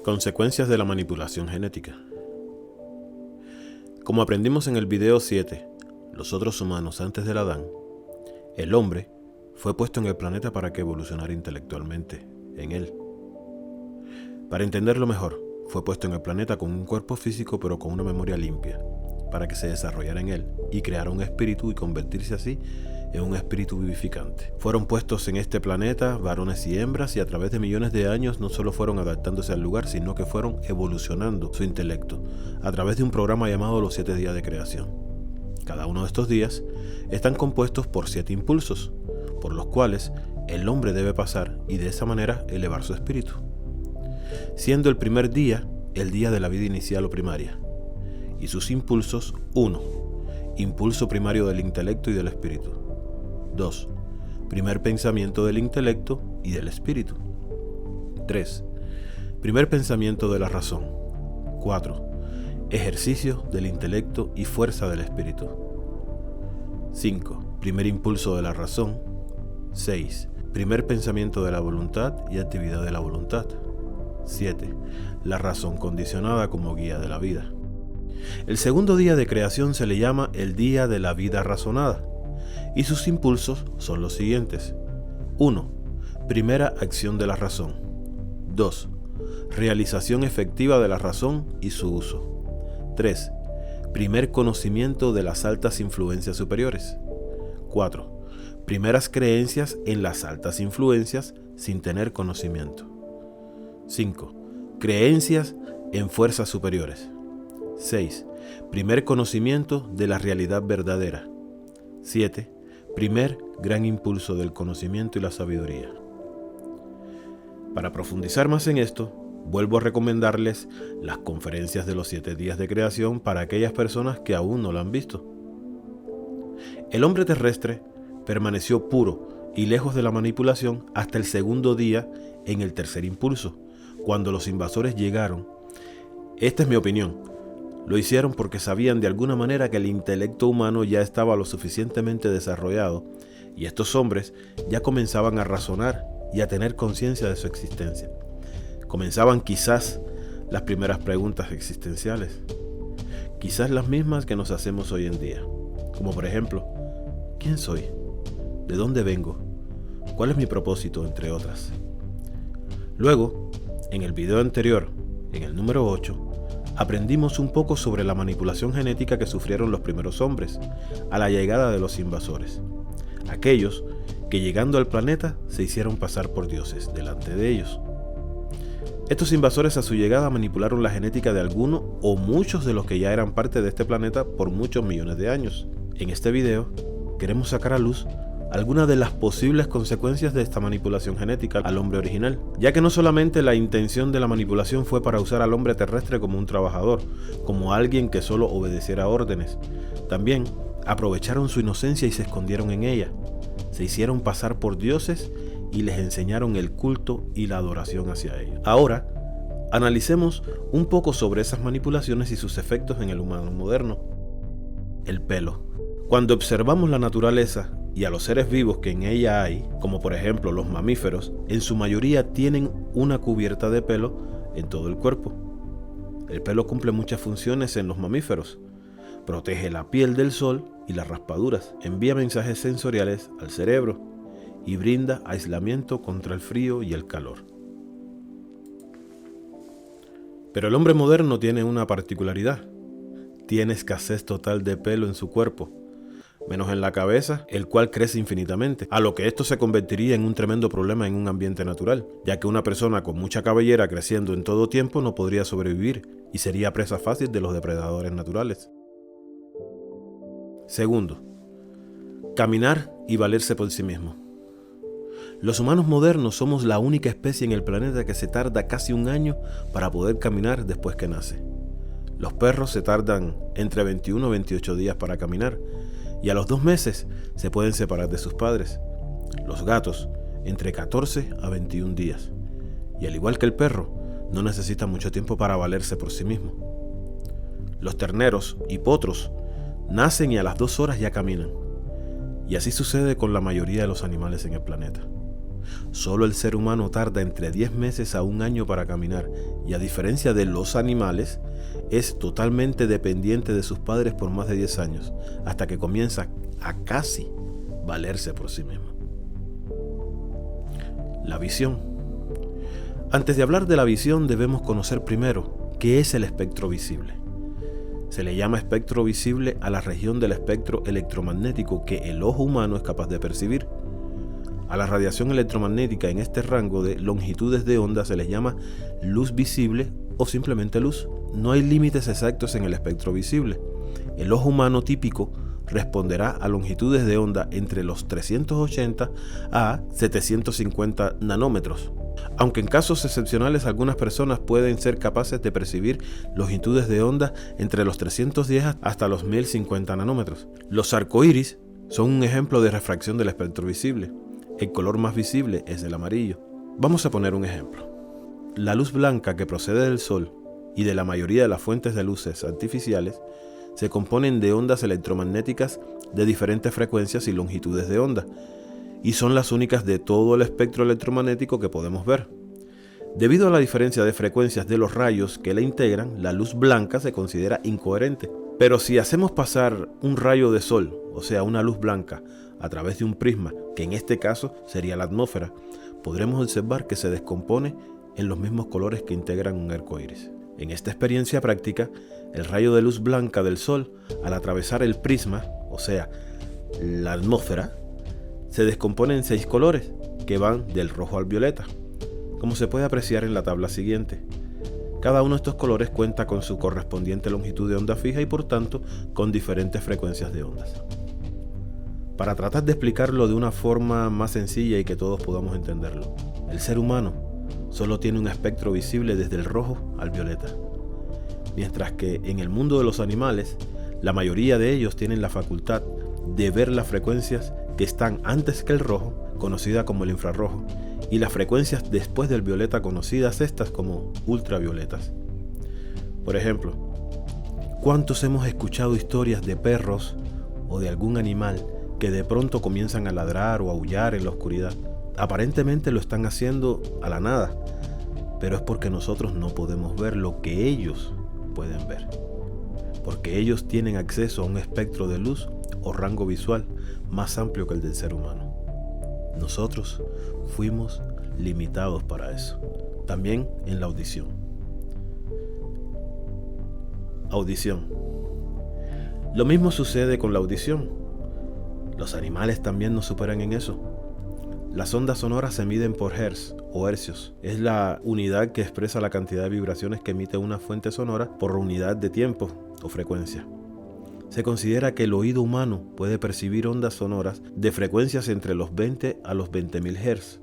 Consecuencias de la manipulación genética. Como aprendimos en el video 7, los otros humanos antes del Adán, el hombre fue puesto en el planeta para que evolucionara intelectualmente en él. Para entenderlo mejor, fue puesto en el planeta con un cuerpo físico pero con una memoria limpia, para que se desarrollara en él y creara un espíritu y convertirse así en un espíritu vivificante. Fueron puestos en este planeta varones y hembras y a través de millones de años no solo fueron adaptándose al lugar, sino que fueron evolucionando su intelecto a través de un programa llamado los 7 días de creación. Cada uno de estos días están compuestos por 7 impulsos, por los cuales el hombre debe pasar y de esa manera elevar su espíritu. Siendo el primer día el día de la vida inicial o primaria, y sus impulsos: 1. Impulso primario del intelecto y del espíritu. 2. Primer pensamiento del intelecto y del espíritu. 3. Primer pensamiento de la razón. 4. Ejercicio del intelecto y fuerza del espíritu. 5. Primer impulso de la razón. 6. Primer pensamiento de la voluntad y actividad de la voluntad. 7. La razón condicionada como guía de la vida. El segundo día de creación se le llama el día de la vida razonada, y sus impulsos son los siguientes. 1. Primera acción de la razón. 2. Realización efectiva de la razón y su uso. 3. Primer conocimiento de las altas influencias superiores. 4. Primeras creencias en las altas influencias sin tener conocimiento. 5. Creencias en fuerzas superiores. 6. Primer conocimiento de la realidad verdadera. 7. Primer gran impulso del conocimiento y la sabiduría. Para profundizar más en esto, vuelvo a recomendarles las conferencias de los 7 días de creación para aquellas personas que aún no la han visto. El hombre terrestre permaneció puro y lejos de la manipulación hasta el segundo día en el tercer impulso, cuando los invasores llegaron. Esta es mi opinión. Lo hicieron porque sabían de alguna manera que el intelecto humano ya estaba lo suficientemente desarrollado y estos hombres ya comenzaban a razonar y a tener conciencia de su existencia. Comenzaban quizás las primeras preguntas existenciales, quizás las mismas que nos hacemos hoy en día, como por ejemplo: ¿quién soy? ¿De dónde vengo? ¿Cuál es mi propósito? Entre otras. Luego, en el video anterior, en el número 8, aprendimos un poco sobre la manipulación genética que sufrieron los primeros hombres a la llegada de los invasores, aquellos que llegando al planeta se hicieron pasar por dioses delante de ellos. Estos invasores a su llegada manipularon la genética de alguno o muchos de los que ya eran parte de este planeta por muchos millones de años. En este video queremos sacar a luz algunas de las posibles consecuencias de esta manipulación genética al hombre original, ya que no solamente la intención de la manipulación fue para usar al hombre terrestre como un trabajador, como alguien que solo obedeciera órdenes, también aprovecharon su inocencia y se escondieron en ella, se hicieron pasar por dioses y les enseñaron el culto y la adoración hacia ellos. Ahora, analicemos un poco sobre esas manipulaciones y sus efectos en el humano moderno. El pelo. Cuando observamos la naturaleza y a los seres vivos que en ella hay, como por ejemplo los mamíferos, en su mayoría tienen una cubierta de pelo en todo el cuerpo. El pelo cumple muchas funciones en los mamíferos. Protege la piel del sol y las raspaduras, envía mensajes sensoriales al cerebro y brinda aislamiento contra el frío y el calor. Pero el hombre moderno tiene una particularidad: tiene escasez total de pelo en su cuerpo, menos en la cabeza, el cual crece infinitamente, a lo que esto se convertiría en un tremendo problema en un ambiente natural, ya que una persona con mucha cabellera creciendo en todo tiempo no podría sobrevivir y sería presa fácil de los depredadores naturales. Segundo, caminar y valerse por sí mismo. Los humanos modernos somos la única especie en el planeta que se tarda casi un año para poder caminar después que nace. Los perros se tardan entre 21 y 28 días para caminar, y a los 2 meses se pueden separar de sus padres. Los gatos, entre 14 a 21 días. Y al igual que el perro, no necesita mucho tiempo para valerse por sí mismo. Los terneros y potros nacen y a las 2 horas ya caminan. Y así sucede con la mayoría de los animales en el planeta. Solo el ser humano tarda entre 10 meses a un año para caminar, y a diferencia de los animales, es totalmente dependiente de sus padres por más de 10 años, hasta que comienza a casi valerse por sí mismo. La visión. Antes de hablar de la visión, debemos conocer primero qué es el espectro visible. Se le llama espectro visible a la región del espectro electromagnético que el ojo humano es capaz de percibir. A la radiación electromagnética en este rango de longitudes de onda se les llama luz visible o simplemente luz. No hay límites exactos en el espectro visible. El ojo humano típico responderá a longitudes de onda entre los 380 a 750 nanómetros. Aunque en casos excepcionales algunas personas pueden ser capaces de percibir longitudes de onda entre los 310 hasta los 1050 nanómetros. Los arcoíris son un ejemplo de refracción del espectro visible. El color más visible es el amarillo. Vamos a poner un ejemplo. La luz blanca que procede del Sol y de la mayoría de las fuentes de luces artificiales se componen de ondas electromagnéticas de diferentes frecuencias y longitudes de onda, y son las únicas de todo el espectro electromagnético que podemos ver. Debido a la diferencia de frecuencias de los rayos que la integran, la luz blanca se considera incoherente. Pero si hacemos pasar un rayo de sol, o sea una luz blanca, a través de un prisma, que en este caso sería la atmósfera, podremos observar que se descompone en los mismos colores que integran un arco iris. En esta experiencia práctica, el rayo de luz blanca del sol, al atravesar el prisma, o sea, la atmósfera, se descompone en 6 colores, que van del rojo al violeta, como se puede apreciar en la tabla siguiente. Cada uno de estos colores cuenta con su correspondiente longitud de onda fija y por tanto con diferentes frecuencias de ondas. Para tratar de explicarlo de una forma más sencilla y que todos podamos entenderlo, el ser humano solo tiene un espectro visible desde el rojo al violeta, mientras que en el mundo de los animales, la mayoría de ellos tienen la facultad de ver las frecuencias que están antes que el rojo, conocida como el infrarrojo, y las frecuencias después del violeta, conocidas estas como ultravioletas. Por ejemplo, ¿cuántos hemos escuchado historias de perros o de algún animal que de pronto comienzan a ladrar o aullar en la oscuridad? Aparentemente lo están haciendo a la nada, pero es porque nosotros no podemos ver lo que ellos pueden ver, porque ellos tienen acceso a un espectro de luz o rango visual más amplio que el del ser humano. Nosotros fuimos limitados para eso. También en la audición. Audición. Lo mismo sucede con la audición. Los animales también nos superan en eso. Las ondas sonoras se miden por hertz o hercios. Es la unidad que expresa la cantidad de vibraciones que emite una fuente sonora por unidad de tiempo o frecuencia. Se considera que el oído humano puede percibir ondas sonoras de frecuencias entre los 20 a los 20.000 Hz.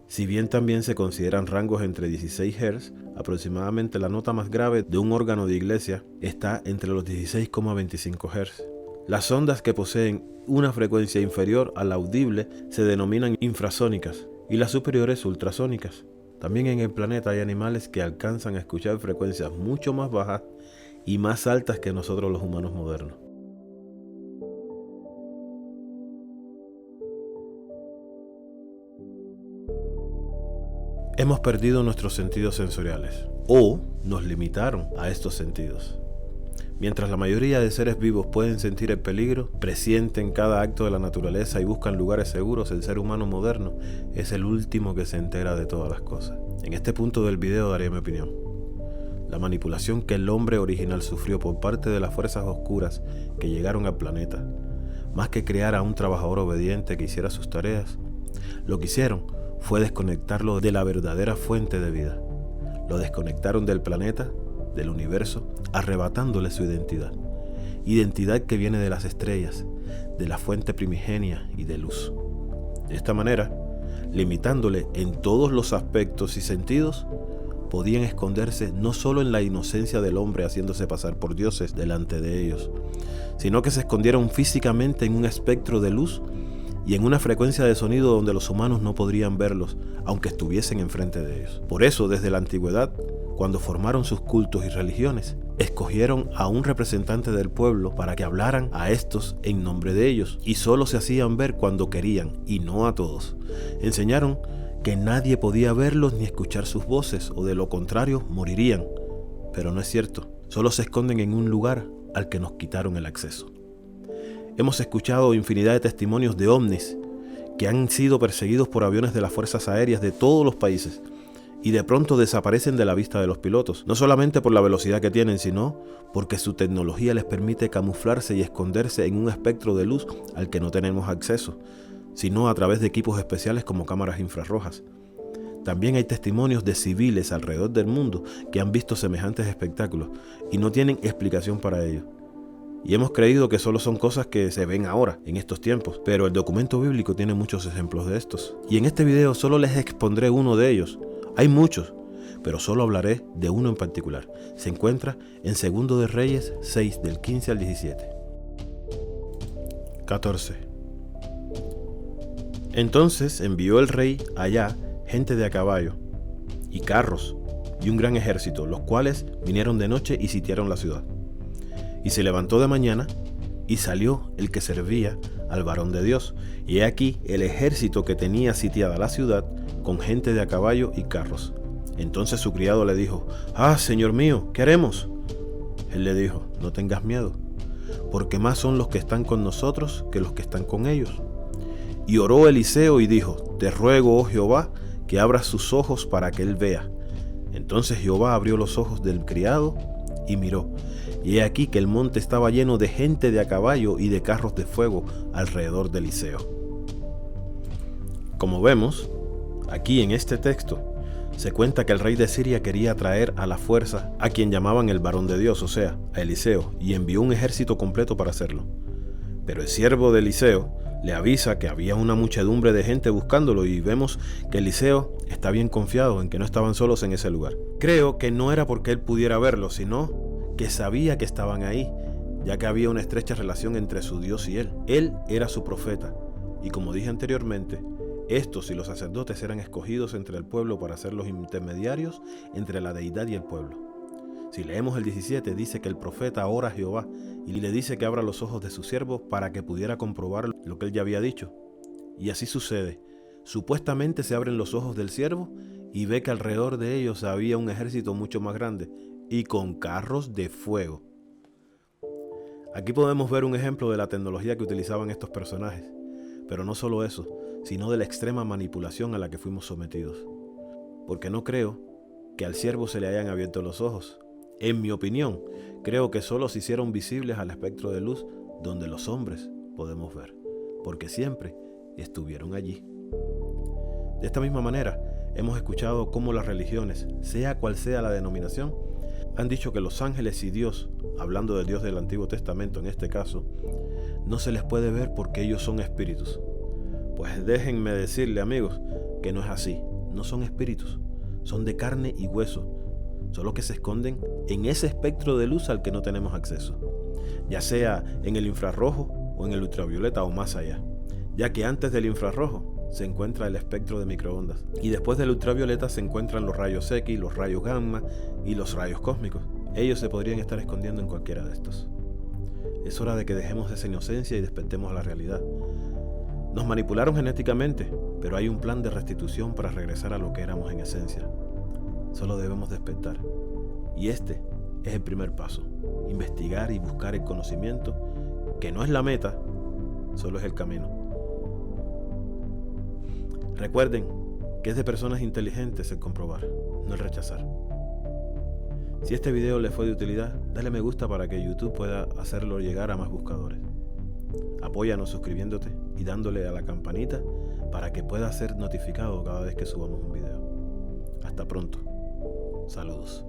Si bien también se consideran rangos entre 16 Hz, aproximadamente la nota más grave de un órgano de iglesia está entre los 16,25 Hz. Las ondas que poseen una frecuencia inferior a la audible se denominan infrasónicas y las superiores ultrasónicas. También en el planeta hay animales que alcanzan a escuchar frecuencias mucho más bajas y más altas que nosotros los humanos modernos. Hemos perdido nuestros sentidos sensoriales o nos limitaron a estos sentidos. Mientras la mayoría de seres vivos pueden sentir el peligro, presienten cada acto de la naturaleza y buscan lugares seguros, el ser humano moderno es el último que se entera de todas las cosas. En este punto del video daré mi opinión. La manipulación que el hombre original sufrió por parte de las fuerzas oscuras que llegaron al planeta, más que crear a un trabajador obediente que hiciera sus tareas, lo que hicieron fue desconectarlo de la verdadera fuente de vida. Lo desconectaron del planeta, del universo, arrebatándole su identidad. Identidad que viene de las estrellas, de la fuente primigenia y de luz. De esta manera, limitándole en todos los aspectos y sentidos, podían esconderse no solo en la inocencia del hombre haciéndose pasar por dioses delante de ellos, sino que se escondieron físicamente en un espectro de luz y en una frecuencia de sonido donde los humanos no podrían verlos, aunque estuviesen enfrente de ellos. Por eso, desde la antigüedad, cuando formaron sus cultos y religiones, escogieron a un representante del pueblo para que hablaran a estos en nombre de ellos, y solo se hacían ver cuando querían, y no a todos. Enseñaron que nadie podía verlos ni escuchar sus voces, o de lo contrario morirían. Pero no es cierto, solo se esconden en un lugar al que nos quitaron el acceso. Hemos escuchado infinidad de testimonios de ovnis que han sido perseguidos por aviones de las fuerzas aéreas de todos los países y de pronto desaparecen de la vista de los pilotos, no solamente por la velocidad que tienen, sino porque su tecnología les permite camuflarse y esconderse en un espectro de luz al que no tenemos acceso, sino a través de equipos especiales como cámaras infrarrojas. También hay testimonios de civiles alrededor del mundo que han visto semejantes espectáculos y no tienen explicación para ello. Y hemos creído que solo son cosas que se ven ahora, en estos tiempos, pero el documento bíblico tiene muchos ejemplos de estos. Y en este video solo les expondré uno de ellos. Hay muchos, pero solo hablaré de uno en particular. Se encuentra en 2 de Reyes 6, del 15 al 17. 14. Entonces envió el rey allá gente de a caballo y carros y un gran ejército, los cuales vinieron de noche y sitiaron la ciudad. Y se levantó de mañana, y salió el que servía al varón de Dios. Y he aquí el ejército que tenía sitiada la ciudad, con gente de a caballo y carros. Entonces su criado le dijo: «Ah, señor mío, ¿qué haremos?» Él le dijo: «No tengas miedo, porque más son los que están con nosotros que los que están con ellos». Y oró Eliseo y dijo: «Te ruego, oh Jehová, que abras sus ojos para que él vea». Entonces Jehová abrió los ojos del criado y miró, y he aquí que el monte estaba lleno de gente de a caballo y de carros de fuego alrededor de Eliseo. Como vemos, aquí en este texto, se cuenta que el rey de Siria quería traer a la fuerza a quien llamaban el varón de Dios, o sea, a Eliseo, y envió un ejército completo para hacerlo. Pero el siervo de Eliseo le avisa que había una muchedumbre de gente buscándolo, y vemos que Eliseo está bien confiado en que no estaban solos en ese lugar. Creo que no era porque él pudiera verlo, sino que sabía que estaban ahí, ya que había una estrecha relación entre su Dios y él. Él era su profeta, y como dije anteriormente, estos y los sacerdotes eran escogidos entre el pueblo para ser los intermediarios entre la deidad y el pueblo. Si leemos el 17, dice que el profeta ora a Jehová y le dice que abra los ojos de su siervo para que pudiera comprobar lo que él ya había dicho. Y así sucede. Supuestamente se abren los ojos del siervo y ve que alrededor de ellos había un ejército mucho más grande y con carros de fuego. Aquí podemos ver un ejemplo de la tecnología que utilizaban estos personajes, pero no solo eso, sino de la extrema manipulación a la que fuimos sometidos. Porque no creo que al siervo se le hayan abierto los ojos. En mi opinión, creo que solo se hicieron visibles al espectro de luz donde los hombres podemos ver, porque siempre estuvieron allí. De esta misma manera, hemos escuchado cómo las religiones, sea cual sea la denominación, han dicho que los ángeles y Dios, hablando del Dios del Antiguo Testamento en este caso, no se les puede ver porque ellos son espíritus. Pues déjenme decirle, amigos, que no es así. No son espíritus, son de carne y hueso, solo que se esconden en ese espectro de luz al que no tenemos acceso, ya sea en el infrarrojo o en el ultravioleta o más allá, ya que antes del infrarrojo se encuentra el espectro de microondas y después del ultravioleta se encuentran los rayos X, los rayos gamma y los rayos cósmicos. Ellos se podrían estar escondiendo en cualquiera de estos. Es hora de que dejemos esa inocencia y despertemos a la realidad. Nos manipularon genéticamente, pero hay un plan de restitución para regresar a lo que éramos en esencia. Solo debemos despertar. Y este es el primer paso. Investigar y buscar el conocimiento, que no es la meta, solo es el camino. Recuerden que es de personas inteligentes el comprobar, no el rechazar. Si este video les fue de utilidad, dale me gusta para que YouTube pueda hacerlo llegar a más buscadores. Apóyanos suscribiéndote y dándole a la campanita para que puedas ser notificado cada vez que subamos un video. Hasta pronto. Saludos.